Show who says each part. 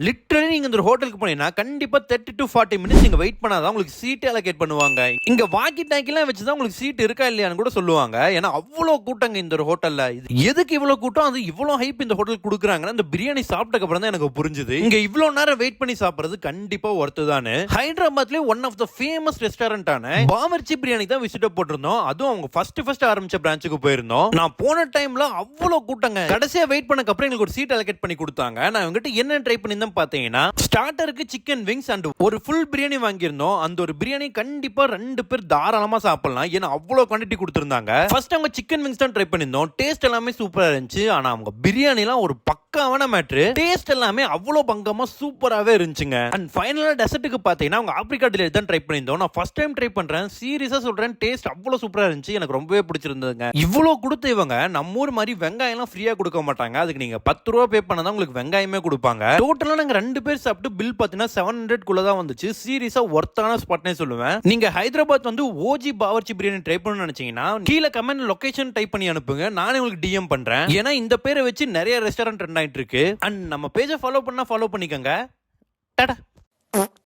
Speaker 1: Literally நீங்க இந்த ஹோட்டலுக்கு போனீங்கன்னா கண்டிப்பா 30 to 40 மினிட்ஸ் நீங்க வெயிட் பண்ணாதான் உங்களுக்கு சீட் அலோகேட் பண்ணுவாங்க. இங்க வாக்கி டாக்கிலாம் வச்சுதான் உங்களுக்கு சீட் இருக்கா இல்லையான்னு கூட சொல்லுவாங்க. ஏன்னா அவ்வளவு கூட்டங்க இந்த ஹோட்டல்ல. எதுக்கு இவ்வளவு கூட்டம், அது இவ்வளவு ஹைப் இந்த ஹோட்டல் கொடுக்குறாங்கன்னா இந்த பிரியாணி சாப்பிட்டதுக்கு அப்புறம் தான் எனக்கு புரிஞ்சுது. இங்க இவ்வளவு நேரம் வெயிட் பண்ணி சாப்பிடுறது கண்டிப்பா ஒர்த்து தானே. ஹைதராபாத்லயே ஒன் ஆஃப் த ஃபேமஸ் ரெஸ்டாரண்டான பாவர்ச்சி பிரியாணி தான் விசிட் போட்டிருந்தோம். அதுவும் அவங்க ஃபர்ஸ்ட் ஆரம்பிச்ச பிரான்ச்சுக்கு போயிருந்தோம். நான் போன டைம்ல அவ்வளவு கூட்டங்க. கடைசியா வெயிட் பண்ணக்கு அப்புறம் எங்களுக்கு ஒரு சீட் அலோகேட் பண்ணி கொடுத்தாங்க. நான் இவங்ககிட்ட என்ன ட்ரை பண்ணி பாத்தீங்கன்னா ஸ்டார்டருக்கு சிக்கன் விங்ஸ் அண்ட் ஒரு ஃபுல் பிரியாணி வாங்கியிருந்தோம். அந்த ஒரு பிரியாணி கண்டிப்பா 2 பேர் தாராளமா சாப்பிடலாம். ஏன்னா அவ்வளவு குவாண்டிட்டி கொடுத்திருந்தாங்க. ஃபர்ஸ்ட் அவங்க சிக்கன் விங்ஸ் தான் ட்ரை பண்ணிருந்தோம். டேஸ்ட் எல்லாமே சூப்பரா இருந்துச்சு. ஆனா அவங்க பிரியாணி எல்லாம் ஒரு பக்காவான மேட்ரு. டேஸ்ட் எல்லாமே அவ்வளவு பங்கமா சூப்பராவே இருந்துச்சுங்க. அண்ட் ஃபைனலா டெசர்ட்டுக்கு பாத்தீங்கன்னா அவங்க ஆப்ரிகா டிலைட் தான் ட்ரை பண்ணிருந்தோம். நான் ஃபர்ஸ்ட் டைம் ட்ரை பண்றேன். சீரியஸா சொல்றேன், டேஸ்ட் அவ்வளவு சூப்பரா இருந்துச்சு. எனக்கு ரொம்பவே பிடிச்சிருந்ததுங்க. இவ்வளவு கொடுத்து இவங்க நம்ம ஊர் மாதிரி வெங்காயம் எல்லாம் ஃப்ரீயா கொடுக்க மாட்டாங்க. அதுக்கு நீங்க 10 ரூபா பே பண்ணா தான் உங்களுக்கு வெங்காயமே கொடுப்பாங்க. டோட்டலா நாங்க 2 பேர் சாப்பிட்டு பில் பாத்தீங்கன்னா 700 குள்ள தான் வந்துச்சு. சீரியஸா ஒர்த்தான ஸ்பாட்னே சொல்லுவேன். நீங்க ஹைதராபாத் வந்து ஓஜி பாவர்ச்சி பிரியாணி ட்ரை பண்ணணும்னு நினைச்சீங்கன்னா கீழே கமெண்ட் லொகேஷன் டைப் பண்ணி அனுப்புங்க. நானே உங்களுக்கு டிஎம் பண்றேன். ஏன்னா இந்த பேரை வச்சு நிறைய ரெஸ்டாரண்ட் ரன் ஆயிட்டு இருக்கு. அண்ட் நம்ம பேஜை ஃபாலோ பண்ணிக்கோங்க. டாடா.